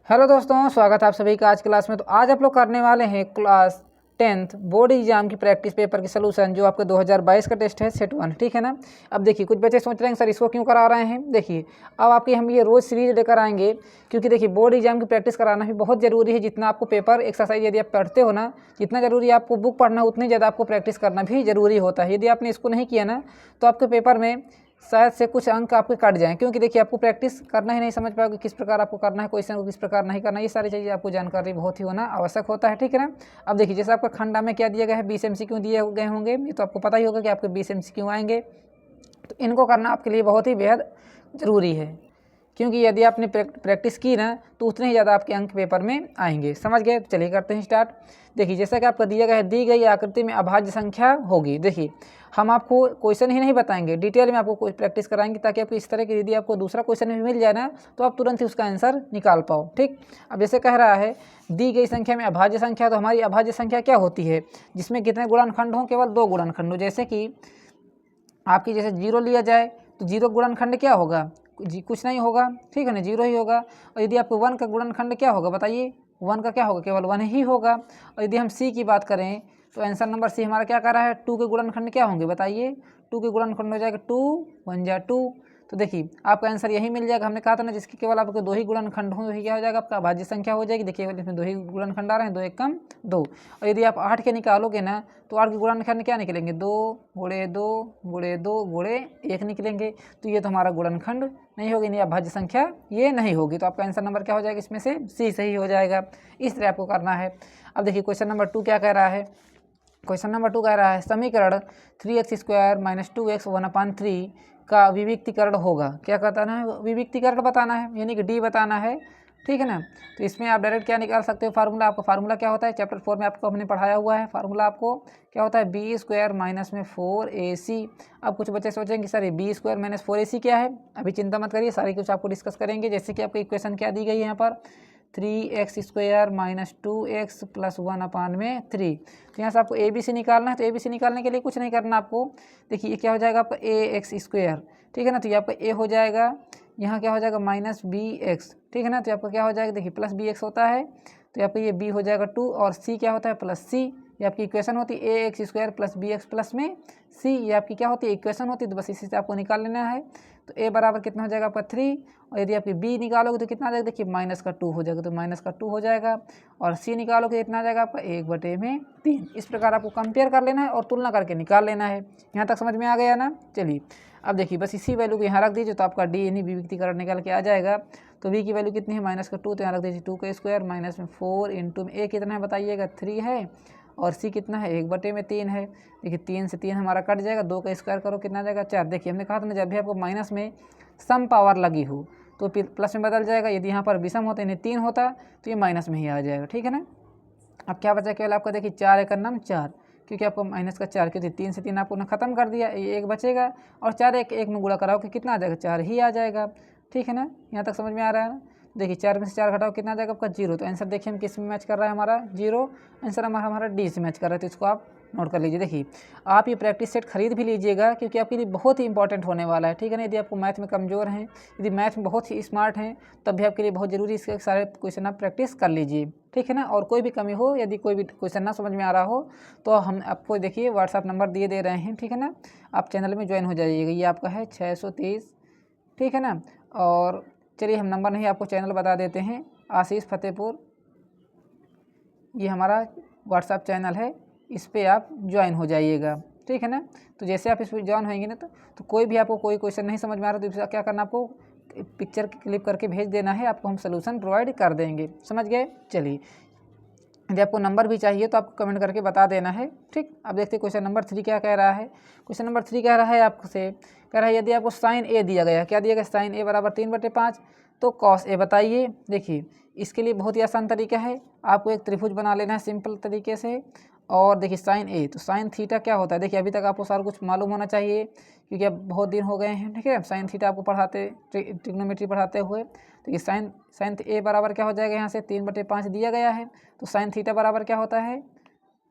Hello दोस्तों, स्वागत है आप सभी का आज क्लास में। तो आज आप लोग करने वाले हैं क्लास 10th बोर्ड एग्जाम की प्रैक्टिस पेपर की सलूशन, जो आपके 2022 का टेस्ट है सेट 1। ठीक है ना। अब देखिए, कुछ बच्चे सोच रहे हैं सर इसको क्यों करा रहे हैं। देखिए, अब आपकी हम ये रोज़ सीरीज लेकर आएंगे, क्योंकि देखिए बोर्ड एग्जाम की प्रैक्टिस कराना भी बहुत ज़रूरी है। जितना आपको पेपर एक्सरसाइज यदि आप पढ़ते हो ना, जितना ज़रूरी है आपको बुक पढ़ना, उतनी ज़्यादा आपको प्रैक्टिस करना भी ज़रूरी होता है। यदि आपने इसको नहीं किया ना, तो आपके पेपर में शायद से कुछ अंक आपके कट जाएं, क्योंकि देखिए आपको प्रैक्टिस करना ही नहीं समझ पाओगे किस प्रकार आपको करना है, क्वेश्चन को किस प्रकार नहीं करना है। ये सारी चीज़ें आपको जानकारी बहुत ही होना आवश्यक होता है। ठीक है ना। अब देखिए, जैसे आपका खंडा में क्या दिया गया है, 20 MCQ दिए गए होंगे। ये तो आपको पता ही होगा कि आपके 20 MCQ आएंगे। तो इनको करना आपके लिए बहुत ही बेहद ज़रूरी है, क्योंकि यदि आपने प्रैक्टिस की ना, तो उतने ही ज़्यादा आपके अंक पेपर में आएंगे। समझ गए। तो चलिए करते हैं स्टार्ट। देखिए, जैसा कि आपका दिया गया है, दी गई आकृति में अभाज्य संख्या होगी। देखिए, हम आपको क्वेश्चन ही नहीं बताएंगे, डिटेल में आपको कोई प्रैक्टिस कराएंगे, ताकि आपको इस तरह की यदि आपको दूसरा क्वेश्चन भी मिल जाए ना, तो आप तुरंत ही उसका आंसर निकाल पाओ। ठीक। अब जैसे कह रहा है दी गई संख्या में अभाज्य संख्या, तो हमारी अभाज्य संख्या क्या होती है, जिसमें कितने गुणनखंड हों, केवल 2 गुणनखंड हो। जैसे कि आपकी जैसे 0 लिया जाए, तो 0 गुणनखंड क्या होगा, जी कुछ नहीं होगा। ठीक है ना, 0 ही होगा। और यदि आपको 1 का गुणनखंड क्या होगा बताइए, 1 का क्या होगा, केवल 1 ही होगा। और यदि हम सी की बात करें, तो आंसर नंबर सी हमारा क्या कर रहा है, 2 के गुणनखंड क्या होंगे बताइए, 2 के गुणनखंड हो जाएगा 2 1 जा 2। तो देखिए आपका आंसर यही मिल जाएगा। हमने कहा था ना, जिसके केवल आपको 2 ही गुणनखंड हों, वही क्या हो जाएगा, आपका अभाज्य संख्या हो जाएगी। देखिए इसमें 2 ही गुणनखंड आ रहे हैं, 2 एक कम 2। और यदि आप 8 के निकालोगे ना, तो 8 के गुणनखंड क्या निकलेंगे, 2 गुणे 2 गुणे 2 गुणे 1 निकलेंगे। तो ये तो हमारा गुणनखंड नहीं होगी, नहीं अभाज्य संख्या ये नहीं होगी। तो आपका आंसर नंबर क्या हो जाएगा, इसमें से सी सही हो जाएगा। इस तरह आपको करना है। अब देखिए क्वेश्चन नंबर 2 क्या कह रहा है। क्वेश्चन नंबर 2 कह रहा है समीकरण 3x² - 2x 1/3 का विविक्तीकरण होगा। क्या बताना है, विविक्तीकरण बताना है, यानी कि डी बताना है। ठीक है ना। तो इसमें आप डायरेक्ट क्या निकाल सकते हो, फार्मूला। आपका फार्मूला क्या होता है, चैप्टर 4 में आपको हमने पढ़ाया हुआ है। फार्मूला आपको क्या होता है, b² - 4ac। अब कुछ बच्चे सोचेंगे सर ये b² - 4ac क्या है। अभी चिंता मत करिए, सारी कुछ आपको डिस्कस करेंगे। जैसे कि आपको इक्वेशन क्या दी गई है यहाँ पर, 3x² - 2x + 1/3। तो यहाँ से आपको ABC निकालना है। तो ABC निकालने के लिए कुछ नहीं करना आपको। देखिए ये क्या हो जाएगा आपका ax²। ठीक है ना। तो ये आपका a हो जाएगा, यहाँ क्या हो जाएगा -bx। ठीक है ना। तो आपका क्या हो जाएगा, देखिए +bx होता है, तो आपका ये b हो जाएगा 2, और c क्या होता है +c। ये आपकी इक्वेशन होती है ax² + bx प्लस में c। ये आपकी क्या होती है, इक्वेशन होती है। तो बस इसी से आपको निकाल लेना है। तो a बराबर कितना हो जाएगा आपका 3, और यदि आपकी b निकालोगे तो कितना आ जाएगा, देखिए -2 हो जाएगा, तो -2 हो जाएगा। और c निकालोगे इतना आ जाएगा आपका 1/3। इस प्रकार आपको कंपेयर कर लेना है और तुलना करके निकाल लेना है। यहाँ तक समझ में आ गया ना। चलिए अब देखिए, बस इसी वैल्यू को यहाँ रख दीजिए, तो आपका डी यानी विविक्तीकरण निकल के आ जाएगा। तो v की वैल्यू कितनी है, -2, तो यहाँ रख दीजिए 2 का स्क्वायर माइनस में 4 इंटू में a कितना है बताइएगा 3 है, और c कितना है 1/3 है। देखिए 3 से 3 हमारा कट जाएगा, 2 का स्क्वायर करो कितना जाएगा 4। देखिए हमने कहा था ना, जब भी आपको माइनस में सम पावर लगी हो तो प्लस में बदल जाएगा। यदि यहाँ पर विषम होता यानी 3 होता, तो ये माइनस में ही आ जाएगा। ठीक है ना। अब क्या बचा केवल आपका, देखिए 4 एक नम 4, क्योंकि आपको -4, क्योंकि 3 से 3 आपको ना खत्म कर दिया, ये 1 बचेगा। और 4 एक में गुणा कराओ कि कितना आ जाएगा, 4 ही आ जाएगा। ठीक है ना। यहाँ तक समझ में आ रहा है ना। देखिए 4 में से 4 घटाओ कितना आ जाएगा आपका 0। तो आंसर देखिए हम किस में मैच कर रहा है, हमारा 0। आंसर हमारा डी से मैच कर रहा है। तो इसको आप नोट कर लीजिए। देखिए आप ये प्रैक्टिस सेट खरीद भी लीजिएगा, क्योंकि आपके लिए बहुत ही इंपॉर्टेंट होने वाला है। ठीक है ना। यदि आपको मैथ में कमज़ोर हैं, यदि मैथ में बहुत ही स्मार्ट हैं, तब भी आपके लिए बहुत ज़रूरी इसके सारे क्वेश्चन आप प्रैक्टिस कर लीजिए। ठीक है ना। और कोई भी कमी हो, यदि कोई भी क्वेश्चन ना समझ में आ रहा हो, तो हम आपको देखिए व्हाट्सअप नंबर दिए दे रहे हैं। ठीक है ना। आप चैनल में ज्वाइन हो जाइएगा। ये आपका है 630। ठीक है ना। और चलिए हम नंबर नहीं, आपको चैनल बता देते हैं, आशीष फतेहपुर, ये हमारा व्हाट्सअप चैनल है, इस पर आप ज्वाइन हो जाइएगा। ठीक है ना। तो जैसे आप इस पर ज्वाइन होंगे ना, तो कोई भी आपको कोई क्वेश्चन नहीं समझ में आ रहा, तो इसका क्या करना, आपको पिक्चर क्लिक करके भेज देना है, आपको हम सलूशन प्रोवाइड कर देंगे। समझ गए। चलिए यदि आपको नंबर भी चाहिए तो आपको कमेंट करके बता देना है। ठीक। अब देखते हैं क्वेश्चन नंबर 3 क्या कह रहा है। क्वेश्चन नंबर 3 कह रहा है आपसे, कह रहा है यदि आपको साइन ए दिया गया, क्या दिया गया, साइन ए बराबर 3/5, तो कॉस ए बताइए। देखिए इसके लिए बहुत ही आसान तरीका है, आपको एक त्रिभुज बना लेना है सिंपल तरीके से। और देखिए साइन ए, तो साइन थीटा क्या होता है, देखिए अभी तक आपको सारा कुछ मालूम होना चाहिए, क्योंकि अब बहुत दिन हो गए हैं। ठीक है, साइन थीटा आपको पढ़ाते, ट्रिग्नोमेट्री पढ़ाते हुए। तो ये साइन साइन ए बराबर क्या हो जाएगा, यहाँ से 3/5 दिया गया है। तो साइन थीटा बराबर क्या होता है,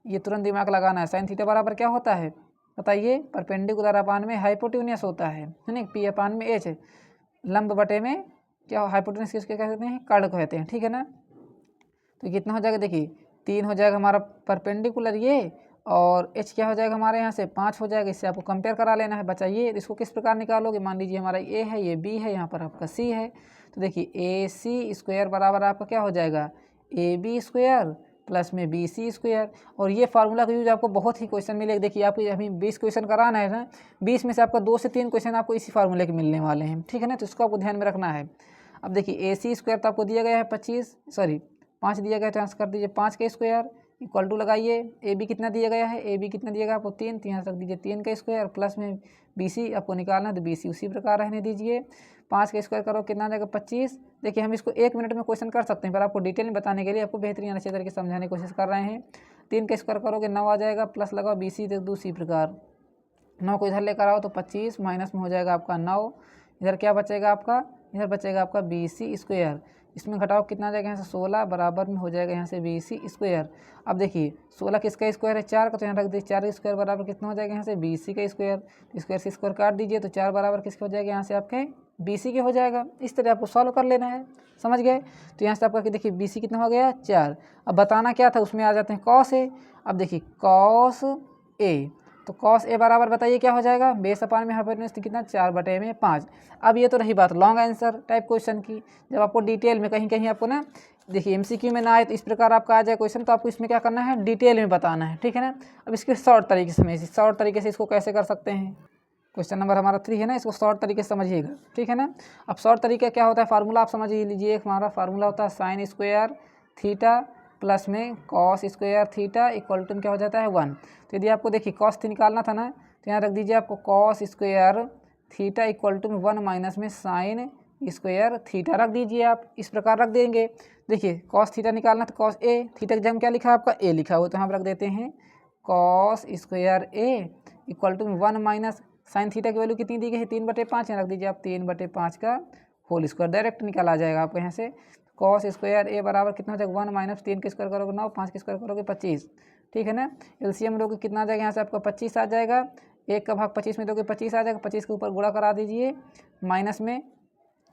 ये तुरंत दिमाग लगाना है। साइन थीटा बराबर क्या होता है बताइए, परपेंडिकुलर अपान में हाइपोटेन्यूस होता है ना, पी अपान में एच, लंब बटे में क्या हाइपोटेनस किसके कहते हैं, कर्ण कहते हैं, ठीक है ना। तो कितना हो जाएगा देखिए 3 हो जाएगा हमारा परपेंडिकुलर ये, और h क्या हो जाएगा हमारे यहाँ से 5 हो जाएगा। इससे आपको कंपेयर करा लेना है बच्चा। ये इसको किस प्रकार निकालोगे, मान लीजिए हमारा a है, ये b है, यहाँ पर आपका c है। तो देखिए ए सी स्क्वायर बराबर आपका क्या हो जाएगा ए बी स्क्वायर प्लस में बी सी स्क्वायर। और ये फार्मूला का यूज आपको बहुत ही क्वेश्चन मिलेगा। देखिए आपको अभी 20 क्वेश्चन कराना है ना, 20 में से आपका 2 से 3 क्वेश्चन आपको इसी फार्मूले के मिलने वाले हैं, ठीक है ना। तो इसको आपको ध्यान में रखना है। अब देखिए ए सी स्क्वायर तो आपको दिया गया है 5 दिया गया है, ट्रांस कर दीजिए 5 का स्क्वायर इक्वल टू लगाइए ए बी कितना दिया गया है, ए बी कितना दिया गया आपको 3, तो यहाँ रख दीजिए 3 का स्क्वायर प्लस में बी सी आपको निकालना है, तो बी सी उसी प्रकार रहने दीजिए। 5 का स्क्वायर करो कितना आ जाएगा 25। देखिए हम इसको 1 मिनट में क्वेश्चन कर सकते हैं, पर आपको डिटेल में बताने के लिए आपको बेहतरीन अच्छे तरीके से समझाने की कोशिश कर रहे हैं। 3 का स्क्वायर करोगे 9 आ जाएगा, प्लस लगाओ बी सी देख दूसरी प्रकार 9 को इधर लेकर आओ तो 25 माइनस में हो जाएगा आपका 9, इधर क्या बचेगा आपका, इधर बचेगा आपका बी सी स्क्वायर। इसमें घटाओ कितना आ जाएगा यहाँ से 16 बराबर में हो जाएगा यहाँ से बी सी स्क्वायर। अब देखिए 16 किसका स्क्वायर है 4 का, तो यहाँ रख दीजिए 4 का स्क्वायर बराबर कितना हो जाएगा यहाँ से बी सी का स्क्वायर। स्क्वायर से स्क्वायर काट दीजिए तो 4 बराबर किसके हो जाएगा यहाँ से आपके बी सी के हो जाएगा। इस तरह आपको सॉल्व कर लेना है, समझ गए। तो यहाँ से आपका देखिए बी सी कितना हो गया 4। अब बताना क्या था, उसमें आ जाते हैं कॉस ए। अब देखिए कॉस ए, तो कॉस ए बराबर बताइए क्या हो जाएगा, बेस अपान में हाइपोटेन्यूज कितना 4/5। अब ये तो रही बात लॉन्ग आंसर टाइप क्वेश्चन की। जब आपको डिटेल में कहीं कहीं आपको ना देखिए एमसीक्यू में ना आए तो इस प्रकार आपका आ जाए क्वेश्चन, तो आपको इसमें क्या करना है डिटेल में बताना है, ठीक है ना। अब इसके शॉर्ट तरीके से इसको कैसे कर सकते हैं, क्वेश्चन नंबर हमारा 3 है ना, इसको शॉर्ट तरीके से समझिएगा, ठीक है ना। अब शॉर्ट तरीका क्या होता है, फार्मूला आप समझ लीजिए। एक हमारा फार्मूला होता है साइन स्क्वायर थीटा प्लस में cos square theta equal to क्या हो जाता है 1। तो यदि आपको देखिए कॉस थी निकालना था ना, तो यहाँ रख दीजिए आपको cos square theta equal to 1 minus में साइन स्क्वायर थीटा रख दीजिए। आप इस प्रकार रख देंगे। देखिए कॉस थीटा निकालना तो कॉस ए, थीटा की जगह क्या लिखा है आपका ए लिखा हुआ, तो हम रख देते हैं cos square A equal to 1 minus sine theta की वैल्यू कितनी दी गई है 3/5, यहाँ रख दीजिए आप 3/5 का होल स्क्वायर, डायरेक्ट निकल आ जाएगा आपको यहाँ से। कॉस स्क्वायर ए बराबर कितना हो जाएगा 1 माइनस 3 के स्क्वायर करोगे 9, 5 के स्क्वायर करोगे 25, ठीक है ना। एलसीएम लोगे कितना आ जाएगा यहाँ से आपका 25 आ जाएगा। 1 का भाग 25 में दोगे 25 आ जाएगा, 25 के ऊपर गुणा करा दीजिए, माइनस में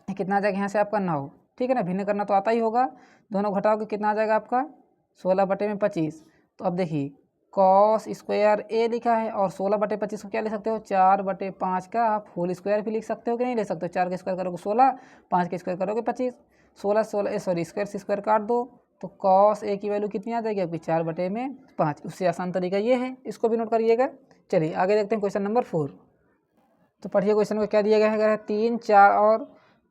कितना आ जाएगा यहाँ से आपका 9, ठीक है ना। भिन्न करना तो आता ही होगा, दोनों घटाओगे कितना आ जाएगा आपका 16/25। तो अब देखिए कॉस स्क्वायर ए लिखा है और 16/25 को क्या ले सकते हो 4/5 का आप होल स्क्वायर भी लिख सकते हो कि नहीं ले सकते हो। 4 के स्क्वायर करोगे 16, 5 के स्क्वायर करोगे 25, 16 स्क्वायर से स्क्वायर काट दो तो कॉस ए की वैल्यू कितनी आ जाएगी आपकी 4/5। उससे आसान तरीका ये है, इसको भी नोट करिएगा। चलिए आगे देखते हैं क्वेश्चन नंबर 4। तो पढ़िए क्वेश्चन को क्या दिया गया है, 3, 4 और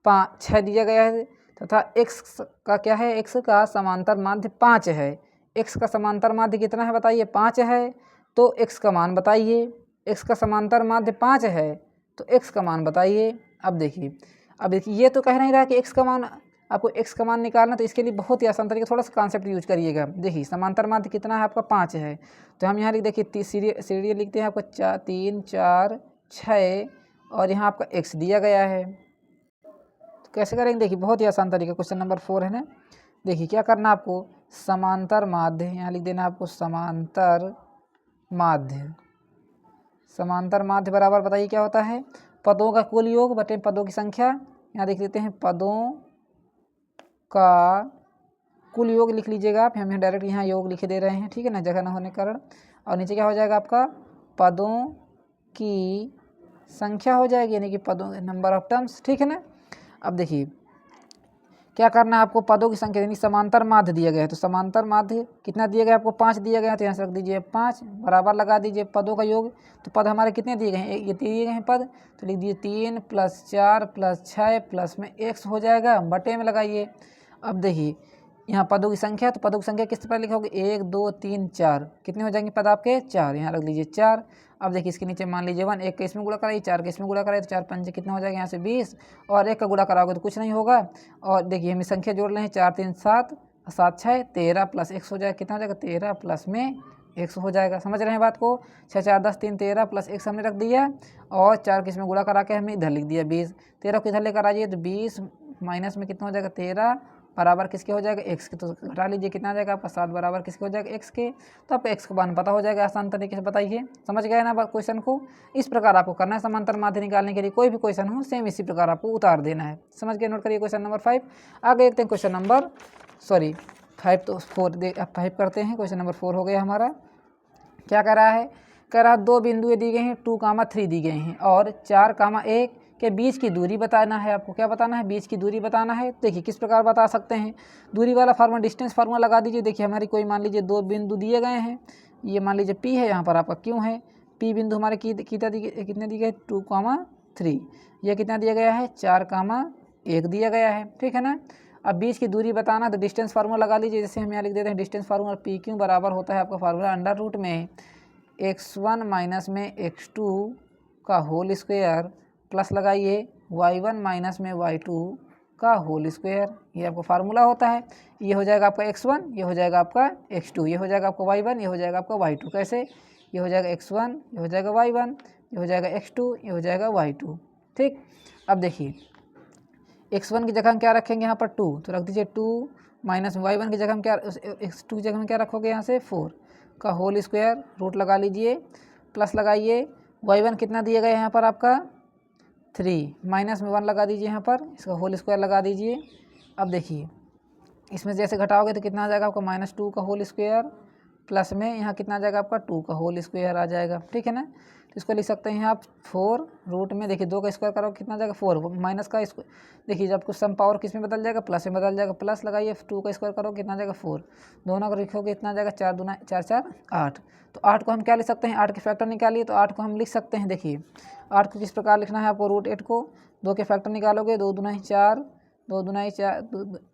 5, 6 दिया गया है तथा x का क्या है, x का समांतर माध्य 5 है। x का समांतर माध्य कितना है बताइए 5 है, तो x का मान बताइए। x का समांतर माध्य 5 है तो x का मान बताइए। अब देखिए ये तो कह नहीं रहा कि x का मान आपको x का मान निकालना, तो इसके लिए बहुत ही आसान तरीका थोड़ा सा कॉन्सेप्ट यूज करिएगा। देखिए समांतर माध्य कितना है आपका 5 है, तो हम यहाँ लिख देखिए सीढ़ी लिखते हैं आपका 3, 4, 6 और यहाँ आपका x दिया गया है। तो कैसे करेंगे देखिए बहुत ही आसान तरीका, क्वेश्चन नंबर 4 है ना। देखिए क्या करना आपको समांतर माध्य, यहाँ लिख देना आपको समांतर माध्य बराबर बताइए क्या होता है, पदों का कुल योग बटे पदों की संख्या। यहाँ देख लेते हैं पदों का कुल योग लिख लीजिएगा आप, हम यहाँ डायरेक्ट यहाँ योग लिखे दे रहे हैं, ठीक है ना, जगह ना होने के कारण। और नीचे क्या हो जाएगा आपका पदों की संख्या हो जाएगी, यानी कि पदों नंबर ऑफ टर्म्स, ठीक है ना। अब देखिए क्या करना है आपको पदों की संख्या यानी समांतर माध्य दिया गया है, तो समांतर माध्य कितना दिया गया आपको 5 दिया गया है, तो यहाँ से रख दीजिए 5 बराबर लगा दीजिए पदों का योग। तो पद हमारे कितने दिए गए हैं, ये दिए गए हैं पद, तो लिख दीजिए 3 + 4 + 6 प्लस में x हो जाएगा, बटे में लगाइए। अब देखिए यहाँ पदों की संख्या, तो पदों की संख्या किस तरह लिखोगे 1, 2, 3, 4, कितने हो जाएंगे पद आपके 4, यहाँ रख लीजिए 4। अब देखिए इसके नीचे मान लीजिए 1, 1 का इसमें गुणा कराइए, 4 का इसमें गुणा कराइए, तो 4 पंजे कितना हो जाएगा यहाँ से 20, और 1 का गुणा कराओगे तो कुछ नहीं होगा। और देखिए हम संख्या जोड़ रहे हैं 4, 3, 7, 7, 6, 13 प्लस x हो जाएगा, कितना हो जाएगा 13 प्लस में x हो जाएगा। समझ रहे हैं बात को, 6, 4, 10, 3, 13 प्लस x हमने रख दिया, और 4 के इसमें गुणा करा के हमने इधर लिख दिया 20। 13 को इधर लेकर आइए तो 20 माइनस में कितना हो जाएगा 13 बराबर किसके हो जाएगा, x के। तो घटा लीजिए, कितना आ जाएगा आपका 7 बराबर किसके हो जाएगा, x के। तो आपको x का मान पता हो जाएगा आसान तरीके से। बताइए, समझ गए ना क्वेश्चन को। इस प्रकार आपको करना है समांतर माध्य निकालने के लिए। कोई भी क्वेश्चन हो सेम इसी प्रकार आपको उतार देना है। समझ गए, नोट करिए क्वेश्चन नंबर 5। आगे देखते हैं क्वेश्चन नंबर 5 तो 5 करते हैं। क्वेश्चन नंबर 4 हो गया हमारा। क्या कह रहा है, कह रहा है 2 बिंदुएं दी गई हैं 2,3 दी गई हैं और 4,1 के बीच की दूरी बताना है। आपको क्या बताना है, बीच की दूरी बताना है। देखिए किस प्रकार बता सकते हैं, दूरी वाला फार्मूला, डिस्टेंस फार्मूला लगा दीजिए। देखिए हमारी कोई मान लीजिए 2 बिंदु दिए गए हैं, ये मान लीजिए P है, यहाँ पर आपका Q है। P बिंदु हमारे कितने दिए गए, 2,3। यह कितना दिया गया है, 4,1 दिया गया है, ठीक है ना। अब बीच की दूरी बताना तो डिस्टेंस फार्मूला लगा लीजिए। जैसे हम यहाँ लिख देते हैं डिस्टेंस फार्मूला, PQ बराबर होता है आपका फार्मूला अंडर रूट में x1 माइनस में x2 का होल स्क्वायर प्लस लगाइए y1 माइनस में y2 का होल स्क्वायर। ये आपका फार्मूला होता है। ये हो जाएगा आपका x1, ये हो जाएगा आपका x2, ये हो जाएगा आपका y1, ये हो जाएगा आपका y2। कैसे, ये हो जाएगा x1, ये हो जाएगा y1, ये हो जाएगा x2, ये हो जाएगा y2। ठीक, अब देखिए x1 की जगह हम क्या रखेंगे, यहाँ पर 2, तो रख दीजिए 2 माइनस y1 की जगह हम क्या, x2 की जगह हम क्या रखोगे, यहाँ से 4 का होल स्क्वायर, रूट लगा लीजिए, प्लस लगाइए। y1 कितना दिया गया है यहाँ पर आपका 3, माइनस में 1 लगा दीजिए, यहाँ पर इसका होल स्क्वायर लगा दीजिए। अब देखिए इसमें जैसे घटाओगे तो कितना आ जाएगा आपका -2 का होल स्क्वायर, प्लस में यहाँ कितना आ जाएगा आपका 2 का होल स्क्वायर आ जाएगा, ठीक है ना। तो इसको लिख सकते हैं आप 4 रूट में, देखिए 2 का स्क्वायर करो कितना आ जाएगा 4, माइनस का स्क्वायर, देखिए जब कुछ सम पावर किस में बदल जाएगा, प्लस में बदल जाएगा, प्लस लगाइए, 2 का स्क्वायर करो कितना आ जाएगा 4, दोनों को लिखोगे इतना आ जाएगा 4 दूना 4 4 8। तो 8 को हम क्या लिख सकते हैं, 8 के फैक्टर निकालिए, तो 8 को हम लिख सकते हैं। देखिए 8 को किस प्रकार लिखना है आपको, रूट 8 को 2 के फैक्टर निकालोगे, 2 दूना 4, 2 दूना 4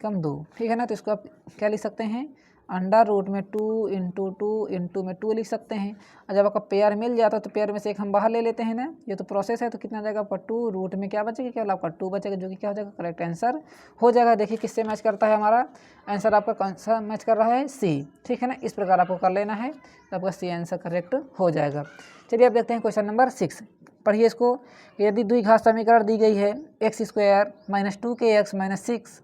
कम 2, ठीक है ना। तो इसको आप क्या लिख सकते हैं, अंडर रूट में 2 इंटू 2 इंटू में 2 लिख सकते हैं। और जब आपका पेयर मिल जाता है तो पेयर में से एक हम बाहर ले लेते हैं ना, ये तो प्रोसेस है। तो कितना जाएगा आपका 2, रूट में क्या बचेगा, केवल आपका 2 बचेगा, जो कि क्या हो जाएगा, करेक्ट आंसर हो जाएगा। देखिए किससे मैच करता है हमारा आंसर, आपका कौन सा मैच कर रहा है, सी, ठीक है ना। इस प्रकार आपको कर लेना है तो आपका सी आंसर करेक्ट हो जाएगा। चलिए अब देखते हैं क्वेश्चन नंबर 6, पढ़िए इसको। यदि द्विघात समीकरण दी गई है x² माइनस 2kx माइनस 6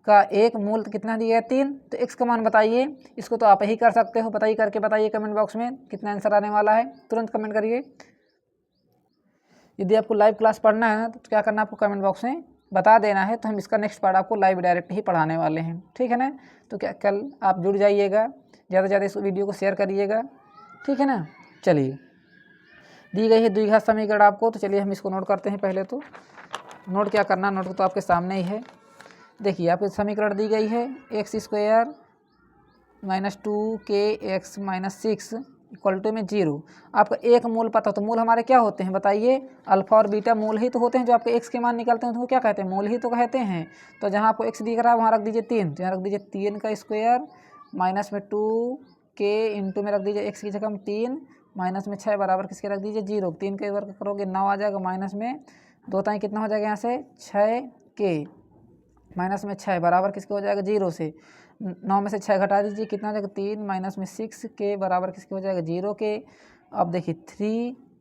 का एक मूल कितना दिया है 3, तो x का मान बताइए। इसको तो आप ही कर सकते हो, बताइए, करके बताइए कमेंट बॉक्स में कितना आंसर आने वाला है, तुरंत कमेंट करिए। यदि आपको लाइव क्लास पढ़ना है तो क्या करना है, आपको कमेंट बॉक्स में बता देना है, तो हम इसका नेक्स्ट पार्ट आपको लाइव डायरेक्ट ही पढ़ाने वाले हैं, ठीक है ना। तो क्या कल आप जुड़ जाइएगा, ज़्यादा से ज़्यादा इस वीडियो को शेयर करिएगा, ठीक है ना। चलिए दी गई है द्विघात समीकरण आपको, तो चलिए हम इसको नोट करते हैं। पहले तो नोट क्या करना, नोट तो आपके सामने ही है। देखिए आपको समीकरण दी गई है x² minus 2kx minus 6 equal to में 0। आपका एक मूल पता, तो मूल हमारे क्या होते हैं बताइए, अल्फा और बीटा मूल ही तो होते हैं। जो आपके x के मान निकालते हैं तो क्या कहते हैं, मूल ही तो कहते हैं। तो जहाँ आपको x दिख रहा है वहाँ रख दीजिए 3, तो यहाँ रख दीजिए 3 का स्क्वायर माइनस में 2k इंटू में रख दीजिए x की जगह हम 3 माइनस में 6 बराबर किसके रख दीजिए 0। 3 के वर्ग करोगे 9 आ जाएगा, माइनस में 2 ताई कितना हो जाएगा यहाँ से 6k माइनस में 6 बराबर किसके हो जाएगा 0 से। 9 में से 6 घटा दीजिए, कितना हो जाएगा 3 माइनस में 6k बराबर किसके हो जाएगा 0 के। अब देखिए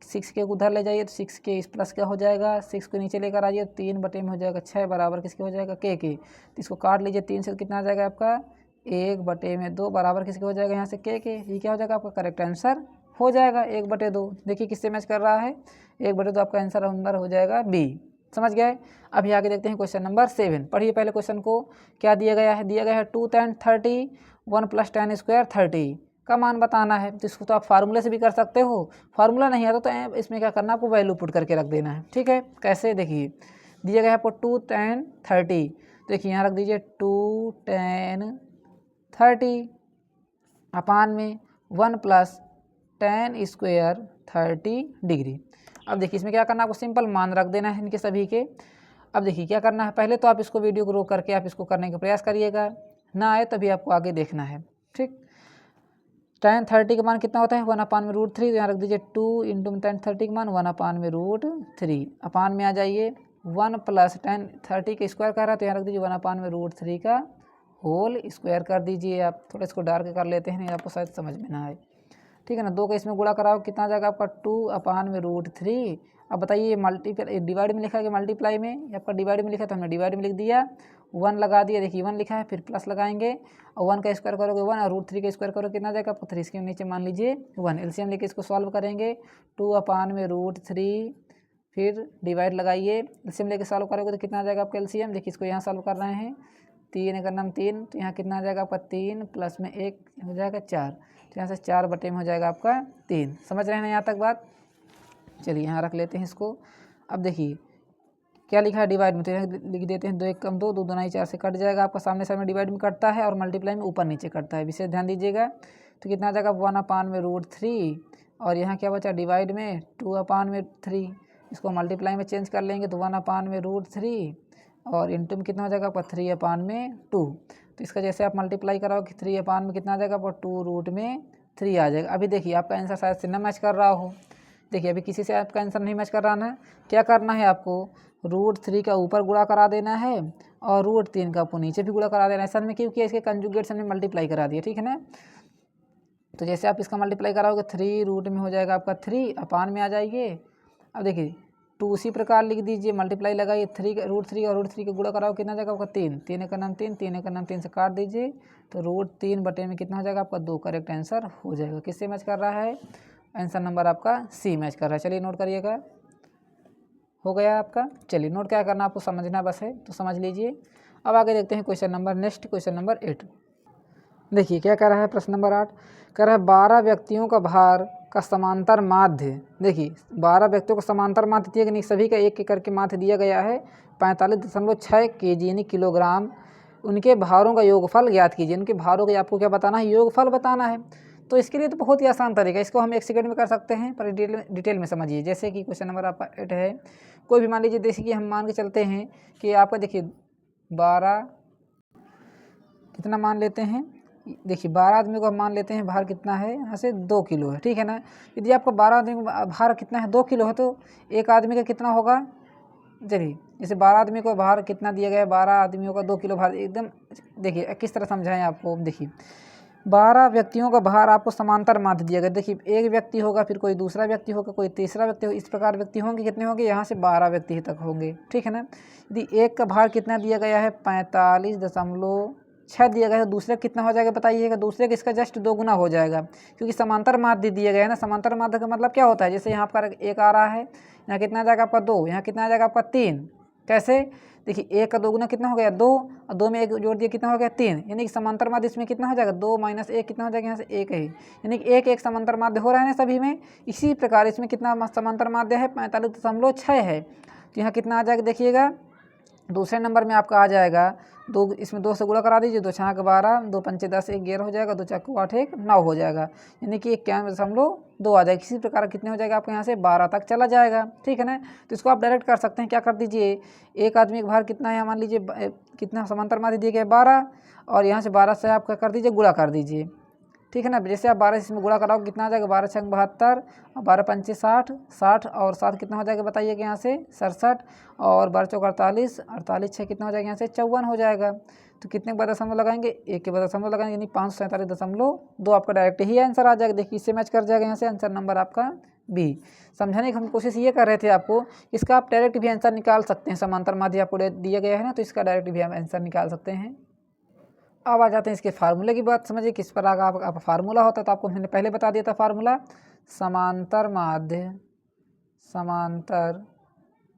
6 के उधर ले जाइए तो 6k इस प्लस क्या हो जाएगा, 6 को नीचे लेकर आइए, 3 बटे में हो जाएगा 6 बराबर किसके हो जाएगा k के। तो इसको काट लीजिए, 3 से कितना आ जाएगा आपका 1 बटे में 2 बराबर किसके हो जाएगा यहाँ से k के। ये क्या हो जाएगा आपका करेक्ट आंसर हो जाएगा 1 बटे 2। देखिए किससे मैच कर रहा है, 1 बटे 2 आपका आंसर अंदर हो जाएगा बी। समझ गए। अभी आगे देखते हैं क्वेश्चन नंबर 7, पढ़िए पहले क्वेश्चन को। क्या दिया गया है, दिया गया है 2 tan 30 1 + tan स्क्वायर 30 का मान बताना है। तो इसको तो आप फार्मूले से भी कर सकते हो, फार्मूला नहीं आता तो इसमें क्या करना, आपको वैल्यू पुट करके रख देना है, ठीक है। कैसे, देखिए दिया गया है आपको 2 tan 30, देखिए यहाँ रख दीजिए 2 tan 30 अपान में 1 + tan स्क्वायर 30 डिग्री। अब देखिए इसमें क्या करना है, आपको सिंपल मान रख देना है इनके सभी के। अब देखिए क्या करना है, पहले तो आप इसको वीडियो को रोक करके आप इसको करने का प्रयास करिएगा, ना आए तभी आपको आगे देखना है, ठीक। tan 30 का मान कितना होता है 1/√3, तो यहाँ रख दीजिए 2 इंटू tan 30 का मान 1/√3 अपान में आ जाइए 1 + tan 30 का स्क्वायर कर रहा है, तो यहाँ रख दीजिए 1/√3 का होल स्क्वायर कर दीजिए। आप थोड़ा इसको डार्क कर लेते हैं, नहीं आपको शायद समझ में ना आए, ठीक है ना। 2 का इसमें गुणा कराओ, कितना आ जाएगा आपका 2/√3 अब बताइए मल्टीप्लाई डिवाइड में लिखा है कि मल्टीप्लाई में, आपका डिवाइड में लिखा है तो हमने डिवाइड में लिख दिया, 1 लगा दिया। देखिए 1 लिखा है, फिर प्लस लगाएंगे और 1 का स्क्वायर करोगे 1 और √3 का स्क्वायर करोगे कितना जाएगा आपको 3, इसके नीचे मान लीजिए 1। एलसीएम लेके इसको सॉल्व करेंगे, 2/√3, फिर डिवाइड लगाइए, एलसीएम लेके सॉल्व करोगे तो कितना आ जाएगा आपका एलसीएम। देखिए इसको यहाँ सॉल्व कर रहे हैं, 3 का नाम 3, तो यहाँ कितना आ जाएगा आपका 3 प्लस में 1 हो जाएगा 4, तो यहाँ से 4 बटे में हो जाएगा आपका 3। समझ रहे हैं ना यहाँ तक बात। चलिए यहाँ रख लेते हैं इसको। अब देखिए क्या लिखा है डिवाइड में, तो यहाँ लिख देते हैं 2 1 कम 2, 2 2 4 से कट जाएगा आपका, सामने सामने डिवाइड में कटता है और मल्टीप्लाई में ऊपर नीचे कटता है, विशेष ध्यान दीजिएगा। तो कितना आ जाएगा 1/√3 और यहाँ क्या बचा डिवाइड में 2/3, इसको मल्टीप्लाई में चेंज कर लेंगे तो 1/√3 और इंटू में कितना हो जाएगा आपका 3/2। तो इसका जैसे आप मल्टीप्लाई कराओगे 3/, में कितना आ जाएगा आपका 2√3 आ जाएगा। अभी देखिए आपका आंसर शायद से न मैच कर रहा हो, देखिए अभी किसी से आपका आंसर नहीं मैच कर रहा ना, क्या करना है आपको √3 का ऊपर गुणा करा देना है और √3 का आपको नीचे भी गुणा करा देना है। ऐसा में क्योंकि इसके कंजुगेट से हमने मल्टीप्लाई करा दिया, ठीक है ना। तो जैसे आप इसका मल्टीप्लाई कराओगे 3 रूट में हो जाएगा आपका 3/, में आ जाइए। अब देखिए 2 उसी प्रकार लिख दीजिए, मल्टीप्लाई लगाइए, 3 √3 और √3 का गुणा कराओ कितना जाएगा आपका 3, 3 का नाम 3, 3 का नाम 3 से काट दीजिए, तो √3 बटे में कितना हो जाएगा आपका 2। करेक्ट आंसर हो जाएगा। किससे मैच कर रहा है, आंसर नंबर आपका सी मैच कर रहा है। चलिए नोट करिएगा, हो गया आपका। चलिए नोट क्या करना आपको समझना बस है, तो समझ लीजिए। अब आगे देखते हैं question number next, question number 8। देखिए क्या कह रहा है प्रश्न नंबर 8, कह रहा है 12 व्यक्तियों का भार का समांतर माध्य। देखिए 12 व्यक्तियों को समांतर माध्य दिया नहीं, सभी का एक एक करके माध्य दिया गया है 45.6 kg यानी किलोग्राम। उनके भारों का योगफल ज्ञात कीजिए। उनके भारों का आपको क्या बताना है, योगफल बताना है। तो इसके लिए तो बहुत ही आसान तरीका है, इसको हम 1 सेकंड में कर सकते हैं, पर डिटेल में समझिए। जैसे कि क्वेश्चन नंबर आपका 8 है, कोई भी मान लीजिए, जैसे कि हम मान के चलते हैं कि आपका देखिए 12 कितना मान लेते हैं, देखिए 12 आदमी को हम मान लेते हैं भार कितना है, यहाँ से 2 किलो है, ठीक है ना। यदि आपका 12 आदमी का भार कितना है 2 किलो है, तो एक आदमी का कितना होगा। चलिए जैसे 12 आदमी को भार कितना दिया गया है, 12 आदमियों का 2 किलो भार, एकदम देखिए किस तरह समझाएं आपको। देखिए 12 व्यक्तियों का भार आपको समांतर माध्य दिया गया। देखिए एक व्यक्ति होगा, फिर कोई दूसरा व्यक्ति होगा, कोई तीसरा व्यक्ति होगा, इस प्रकार व्यक्ति होंगे, कितने होंगे, यहाँ से 12 व्यक्ति तक होंगे, ठीक है ना। यदि एक का भार कितना दिया गया है 45.6 दिया गया है, तो दूसरे कितना हो जाएगा बताइएगा। दूसरे का इसका जस्ट 2 गुना हो जाएगा, क्योंकि समांतर माध्य दिया गया है ना। समांतर माध्य का मतलब क्या होता है, जैसे यहाँ पर 1 आ रहा है, यहाँ कितना आ जाएगा आपका 2, यहाँ कितना आ जाएगा आपका 3। कैसे, देखिए 1 का 2 गुना कितना हो गया 2, और 2 में 1 जोड़ दिया कितना हो गया 3, यानी कि समांतर माध्य इसमें कितना हो जाएगा 2 - 1 कितना हो जाएगा, यहाँ से 1 है, यानी कि 1 1 समांतर माध्य हो रहा है ना सभी में। इसी प्रकार इसमें कितना समांतर माध्य है 45.6 है, तो यहाँ कितना आ जाएगा देखिएगा। दूसरे नंबर में आपका आ जाएगा 2, इसमें 2 से गुणा करा दीजिए, 2 छाक 12, 2 पंचे 10, 1 11 हो जाएगा, 2 चाकू 8 1 9 हो जाएगा, यानी कि 91.2 आ जाएगा। किसी प्रकार कितने हो जाएगा आपको यहाँ से 12 तक चला जाएगा, ठीक है ना। तो इसको आप डायरेक्ट कर सकते हैं, क्या कर दीजिए, एक आदमी का भार कितना है मान लीजिए, कितना समांतर माध्य दिया गया 12, और यहाँ से 12 से आप क्या कर दीजिए, गुणा कर दीजिए, ठीक है ना। जैसे आप 12 इसमें गुणा कराओगे कितना आ जाएगा, 12 छंग 72 और 12 पंचे 60, 60 और 7 कितना हो जाएगा बताइए कि यहाँ से 67, और 12 चौक 48, 48 6 कितना हो जाएगा यहाँ से 54 हो जाएगा। तो कितने के बाद दशमलव लगाएंगे, 1 के बाद दशमलव लगाएंगे, यानी 547.2 आपका डायरेक्ट ही आंसर आ जाएगा। देखिए इससे मैच कर जाएगा, यहाँ से आंसर नंबर आपका बी। समझाने की हम कोशिश ये कर रहे थे आपको, इसका आप डायरेक्ट भी आंसर निकाल सकते हैं। समांतर माध्य आपको दिया गया है ना, तो इसका डायरेक्ट भी हम आंसर निकाल सकते हैं। अब आ जाते हैं इसके फार्मूले की बात। समझिए किस प्रकार का आपका फार्मूला होता है, तो आपको मैंने पहले बता दिया था फार्मूला। समांतर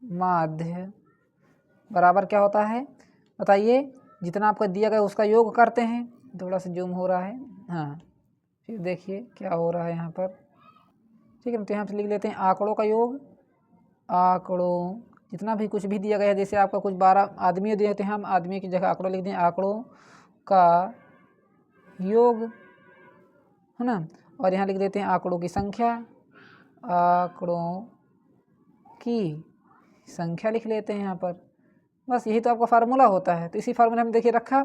माध्य बराबर क्या होता है बताइए, जितना आपको दिया गया उसका योग करते हैं। थोड़ा सा जूम हो रहा है, हाँ फिर देखिए क्या हो रहा है यहाँ पर, ठीक है। तो यहाँ पर लिख लेते हैं आंकड़ों का योग, आंकड़ों जितना भी कुछ भी दिया गया है, जैसे आपका कुछ 12 आदमी दिए थे, हम आदमी की जगह आंकड़ों लिख दें, आंकड़ों का योग है ना। और यहाँ लिख देते हैं आंकड़ों की संख्या, आंकड़ों की संख्या लिख लेते हैं यहाँ पर। बस यही तो आपका फार्मूला होता है। तो इसी फार्मूला में देखिए रखा,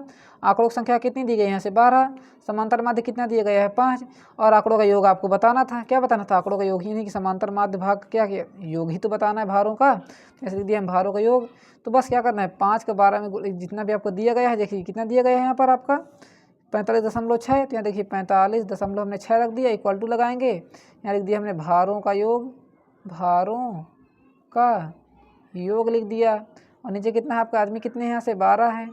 आंकड़ों की संख्या कितनी दी गई है यहाँ से 12, समांतर माध्य कितना दिया गया है 5, और आंकड़ों का योग आपको बताना था। क्या बताना था, आंकड़ों का योग ही नहीं कि समांतर माध्य भाग क्या योग ही तो बताना है भारों का। जैसे लिख दिया हम भारों का योग, तो बस क्या करना है 5 का 12 में जितना भी आपको दिया गया है, देखिए कितना दिया गया है यहाँ पर आपका 45.6। तो यहाँ देखिए 45 हमने 6 रख दिया, इक्वल टू लगाएंगे, यहाँ लिख दिया हमने भारों का योग, भारों का योग लिख दिया। और नीचे कितना है आपका, आदमी कितने हैं यहाँ से 12 है,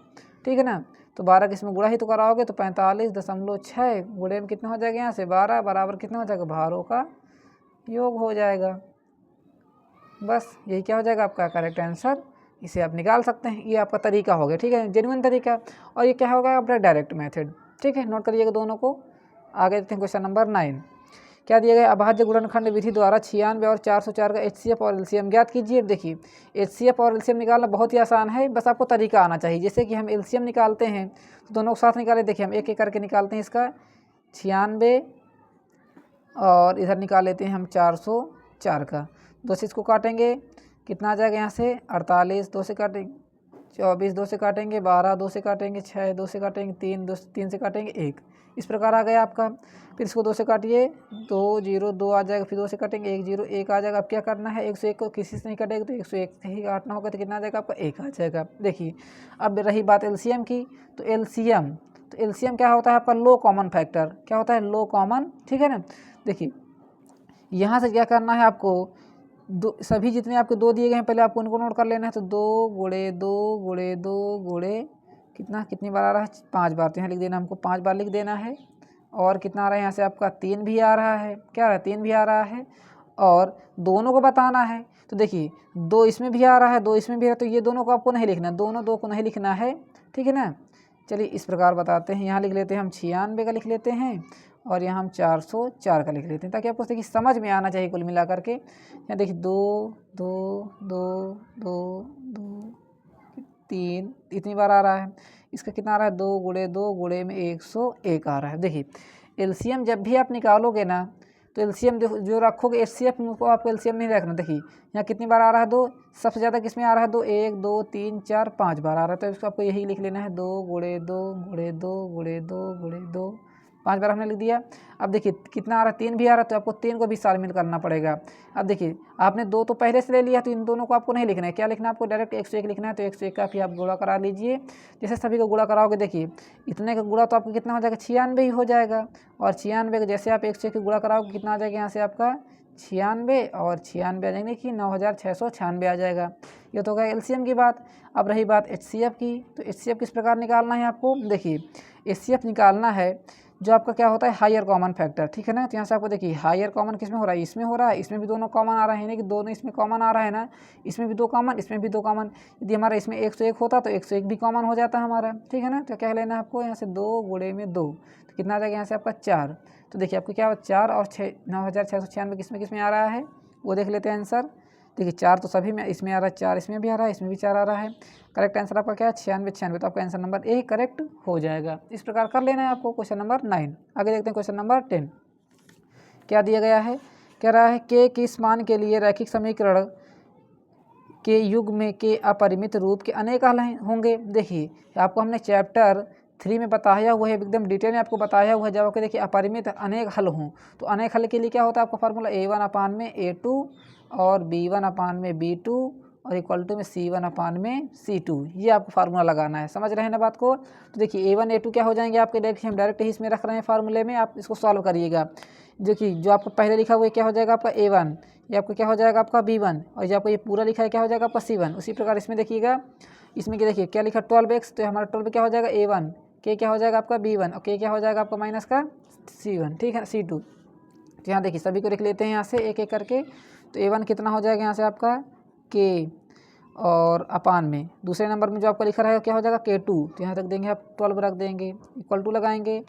ठीक है ना। तो 12 के इसमें गुणा ही तो कराओगे तो 45.6 गुणे में कितना हो जाएगा यहाँ से 12 बराबर कितना हो जाएगा, भारों का योग हो जाएगा। बस यही क्या हो जाएगा आपका करेक्ट आंसर, इसे आप निकाल सकते हैं। ये आपका तरीका हो गया, ठीक है, जेन्युइन तरीका। और ये क्या होगा आपका डायरेक्ट मेथड, ठीक है, नोट करिएगा दोनों को। आगे देखते हैं क्वेश्चन नंबर 9। क्या दिया गया, अभाज्य गुणनखंड विधि द्वारा 96 और 404 का HCF और LCM ज्ञात कीजिए। देखिए HCF और LCM निकालना बहुत ही आसान है, बस आपको तरीका आना चाहिए। जैसे कि हम LCM निकालते हैं तो दोनों को साथ निकाले, देखिए हम एक एक करके निकालते हैं इसका 96 और इधर निकाल लेते हैं हम 404 का। 2 से इसको काटेंगे कितना आ जाएगा यहाँ से 48, 2 से काटेंगे 24, 2 से काटेंगे 12, 2 से काटेंगे 6, 2 से काटेंगे 3, 3 से काटेंगे 1। इस प्रकार आ गया आपका। फिर इसको 2 से काटिए 2 0 2 आ जाएगा, फिर 2 से काटेंगे 1 0 1 आ जाएगा। अब क्या करना है, 101 को किसी से नहीं काटेगा तो 101 से ही काटना होगा, तो कितना आ जाएगा आपका 1 आ जाएगा। देखिए अब रही बात LCM की, तो LCM क्या होता है आपका, लो कॉमन फैक्टर। क्या होता है, लो कॉमन, ठीक है ना। देखिए यहाँ से क्या करना है आपको, सभी जितने आपके 2 दिए गए हैं पहले आपको उनको नोट कर लेना है। तो 2 गुणे 2 गुणे 2 गुणे कितनी बार आ रहा है, 5 बार, तो यहाँ लिख देना, हमको 5 बार लिख देना है। और कितना आ रहा है यहाँ से आपका 3 भी आ रहा है, क्या आ रहा है 3 भी आ रहा है। और दोनों को बताना है, तो देखिए 2 इसमें भी आ रहा है 2 इसमें भी है, तो ये दोनों को आपको नहीं लिखना, दोनों 2 को नहीं लिखना है, ठीक है ना। चलिए इस प्रकार बताते हैं, यहाँ लिख लेते हैं हम 96 का लिख लेते हैं और यहाँ हम 404 का लिख लेते हैं, ताकि आपको देखिए समझ में आना चाहिए कुल मिला करके। यहाँ देखिए 2 2 2 2 2 3 इतनी बार आ रहा है। इसका कितना आ रहा है, 2 गुणे 2 गुणे में 101 आ रहा है। देखिए LCM जब भी आप निकालोगे ना, तो LCM जो रखोगे, HCF को आपको LCM नहीं रखना। देखिए यहाँ कितनी बार आ रहा है 2, सबसे ज़्यादा किसमें आ रहा है 2, 1 2 3 4 5 बार आ रहा है। तो इसको आपको यही लिख लेना है 2 गुणे 2 गुणे 2 गुणे 2 गुणे 2, 5 बार हमने लिख दिया। अब देखिए कितना आ रहा है, 3 भी आ रहा है, तो आपको 3 को भी शामिल करना पड़ेगा। अब देखिए आपने 2 तो पहले से ले लिया, तो इन दोनों को आपको नहीं लिखना है। क्या लिखना है आपको, डायरेक्ट 101 लिखना है। तो 101 का फिर आप गुणा करा लीजिए। जैसे सभी को गुणा कराओगे, देखिए इतने का गुणा तो आपको कितना हो जाएगा, 96 ही हो जाएगा। और 96 का जैसे आप 101 का गुणा कराओगे कितना आ जाएगा यहाँ से आपका 96 और 96 आ जाएंगे कि 9696 आ जाएगा। ये तो होगा LCM की बात। अब रही बात HCF की, तो HCF किस प्रकार निकालना है आपको। देखिए HCF निकालना है जो आपका क्या होता है, हायर कॉमन फैक्टर, ठीक है ना। तो यहाँ से आपको देखिए हायर कॉमन किस में हो रहा है, इसमें हो रहा है, इसमें भी दोनों कॉमन आ रहा है, यानी कि दोनों इसमें कॉमन आ रहा है ना, इसमें भी 2 कॉमन, इसमें भी 2 कॉमन। यदि हमारा इसमें 101 होता तो 101 भी कॉमन हो जाता हमारा, ठीक है ना। तो क्या लेना है आपको, यहाँ से 2 गुणे में 2, तो कितना आ जाएगा यहाँ से आपका 4। तो देखिए आपको क्या 4 और 9696 किस में आ रहा है, वो देख लेते हैं आंसर। देखिए 4 तो सभी में इसमें आ रहा है, 4 इसमें भी आ रहा है, इसमें भी 4 आ रहा है। करेक्ट आंसर आपका क्या है 9696, तो आपका आंसर नंबर ए करेक्ट हो जाएगा। इस प्रकार कर लेना है आपको क्वेश्चन नंबर 9। आगे देखते हैं क्वेश्चन नंबर 10। क्या दिया गया है, कह रहा है के किस मान के लिए रैखिक समीकरण के युग में के अपरिमित रूप के अनेक हल होंगे। देखिए आपको हमने चैप्टर 3 में बताया हुआ है, एकदम डिटेल में आपको बताया हुआ है। जब आपको देखिए अपरिमित अनेक हल हों, तो अनेक हल के लिए क्या होता है आपका फार्मूला, A1 अपान में A2 और B1 अपान में B2 और इक्वल टू में C1 अपान में C2। ये आपको फार्मूला लगाना है, समझ रहे हैं ना बात को। तो देखिए A1 A2 क्या हो जाएंगे आपके, देखिए हम डायरेक्ट ही इसमें रख रहे हैं फार्मूले में, आप इसको सॉल्व करिएगा। देखिए जो आपको पहले लिखा हुआ है क्या हो जाएगा आपका A1, ये आपको क्या हो जाएगा आपका B1, और जो आपको ये पूरा लिखा है क्या हो जाएगा आपका C1। उसी प्रकार इसमें देखिएगा, इसमें क्या देखिए क्या लिखा 12x, तो हमारा 12 क्या हो जाएगा A1, के क्या हो जाएगा आपका B1 और के क्या हो जाएगा आपका माइनस का C1, ठीक है C2। तो यहाँ देखिए सभी को लिख लेते हैं यहाँ से एक एक करके। तो A1 कितना हो जाएगा यहाँ से आपका K और अपान में दूसरे नंबर में जो आपका लिखा रहेगा क्या हो जाएगा K2। तो यहाँ तक देंगे आप 12 रख देंगे, इक्वल टू लगाएंगे।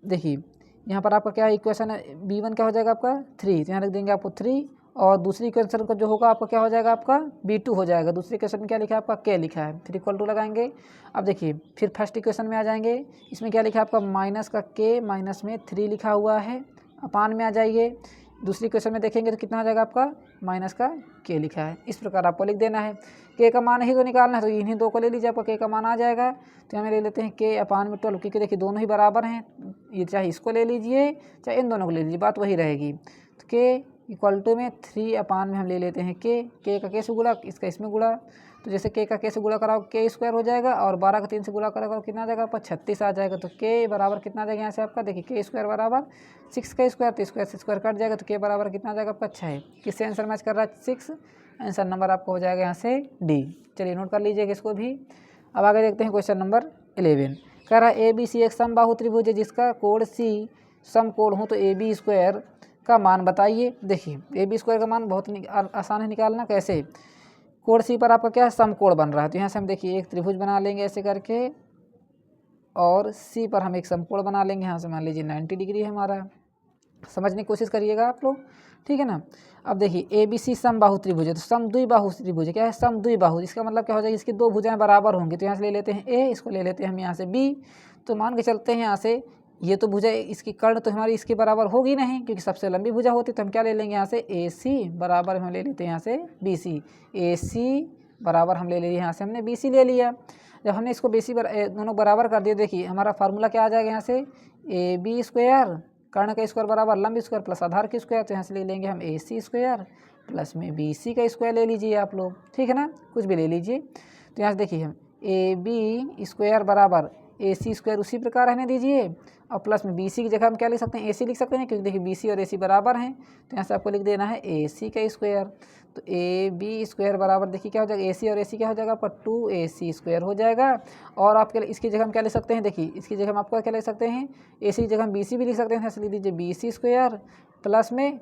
देखिए यहाँ पर आपका क्या इक्वेशन है, B1 क्या हो जाएगा आपका 3, तो यहाँ रख देंगे आपको 3। और दूसरी इक्वेशन का जो होगा आपका क्या हो जाएगा आपका B2 हो जाएगा। दूसरी इक्वेशन में क्या लिखा है आपका K लिखा है, फिर इक्वल टू लगाएंगे। अब देखिए फिर फर्स्ट इक्वेशन में आ जाएंगे, इसमें क्या लिखा है आपका माइनस का K माइनस में 3 लिखा हुआ है, अपान में आ जाइए। दूसरी क्वेश्चन में देखेंगे तो कितना आ जाएगा आपका माइनस का K लिखा है। इस प्रकार आपको लिख देना है। K का मान ही तो निकालना है, तो इन्हीं 2 को ले लीजिए, आपका K का मान आ जाएगा। तो हमें ले लेते हैं K अपान में 12, क्योंकि देखिए दोनों ही बराबर हैं, ये चाहे इसको ले लीजिए चाहे इन दोनों को ले लीजिए, बात वही रहेगी। तो K इक्वल टू में 3 अपान में हम ले लेते हैं K का K से गुणा, इसका इसमें गुणा। तो जैसे K का K से गुणा कराओ K स्क्वायर हो जाएगा, और 12 का 3 से गुणा करोगे कितना आ जाएगा आपका 36 आ जाएगा। तो K बराबर कितना आ जाएगा यहाँ से आपका, देखिए K स्क्वायर बराबर 6 का स्क्वायर, तो स्क्वायर से स्क्वायर कट जाएगा, तो K बराबर कितना आ जाएगा आपका 6। किससे आंसर मैच कर रहा है 6, आंसर नंबर आपको हो जाएगा यहाँ से डी। चलिए नोट कर लीजिएगा इसको भी। अब आगे देखते हैं क्वेश्चन नंबर 11। कह रहा है ABC एक समबाहु त्रिभुज है जिसका कोण C समकोण हो तो AB स्क्वायर का मान बताइए। देखिए AB स्क्वायर का मान बहुत आसान है निकालना। कैसे? कोण C पर आपका क्या है, समकोण बन रहा है, तो यहाँ से हम देखिए एक त्रिभुज बना लेंगे ऐसे करके, और C पर हम एक समकोण बना लेंगे। यहाँ से मान लीजिए 90 डिग्री है हमारा। समझने की कोशिश करिएगा आप लोग, ठीक है ना। अब देखिए ABC समबाहु त्रिभुज है, तो समद्विबाहु त्रिभुज क्या है, समद्विबाहु। इसका मतलब क्या हो जाएगा, इसकी दो भुजाएं बराबर होंगी, तो यहाँ से ले लेते हैं A, इसको ले लेते हैं हम यहाँ से B। तो मान के चलते हैं यहाँ से ये तो भुजा, इसकी कर्ण तो हमारी इसके बराबर होगी नहीं, क्योंकि सबसे लंबी भुजा होती, तो हम क्या ले लेंगे यहाँ से AC बराबर हम ले लेते हैं यहाँ से BC। AC बराबर हम ले लिए यहाँ से हमने BC ले लिया। जब हमने इसको BC दोनों बराबर कर दिए, देखिए हमारा फार्मूला क्या आ जाएगा यहाँ से, AB स्क्वायर कर्ण का स्क्वायर बराबर लंब स्क्वायर प्लस आधार की स्क्वायर, तो यहाँ से ले लेंगे हम AC स्क्वायर प्लस में BC का स्क्वायर ले लीजिए आप लोग, ठीक है ना, कुछ भी ले लीजिए। तो यहाँ से देखिए हम AB स्क्वायर बराबर AC स्क्वायर उसी प्रकार रहने दीजिए, और प्लस में BC की जगह हम क्या लिख सकते हैं, AC लिख सकते हैं, क्योंकि देखिए BC और AC बराबर हैं, तो यहाँ से आपको लिख देना है AC का स्क्वायर। तो AB स्क्वायर बराबर देखिए क्या हो जाएगा, AC और AC क्या हो जाएगा आपका 2AC स्क्वायर हो जाएगा। और आपके इसकी जगह हम क्या लिख सकते हैं, देखिए इसकी जगह हम आपको क्या लिख सकते हैं, AC की जगह हम BC भी लिख सकते हैं, यहाँ से लिख दीजिए BC स्क्वायर प्लस में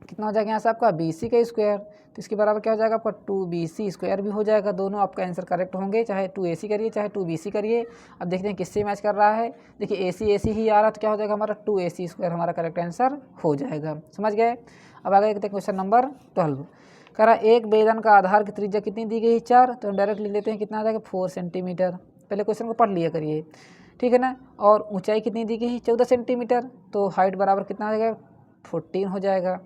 कितना हो जाएगा यहाँ से आपका BC का स्क्वायर, तो इसके बराबर क्या हो जाएगा आपका 2BC स्क्वायर भी हो जाएगा। दोनों आपका आंसर करेक्ट होंगे, चाहे 2AC करिए चाहे 2BC करिए। अब देखते हैं किससे मैच कर रहा है। देखिए AC ही आ रहा, तो क्या हो जाएगा हमारा 2AC स्क्वायर हमारा करेक्ट आंसर हो जाएगा। समझ गए। अब आगे देखते हैं क्वेश्चन नंबर 12। कह रहा एक बेलन का आधार की त्रिज्या कितनी दी गई, 4, तो हम डायरेक्ट लिख लेते हैं कितना आ जाएगा 4 सेंटीमीटर। पहले क्वेश्चन को पढ़ लिया करिए, ठीक है ना। और ऊंचाई कितनी दी गई, 14 सेंटीमीटर, तो हाइट बराबर कितना आ जाएगा 14 हो जाएगा।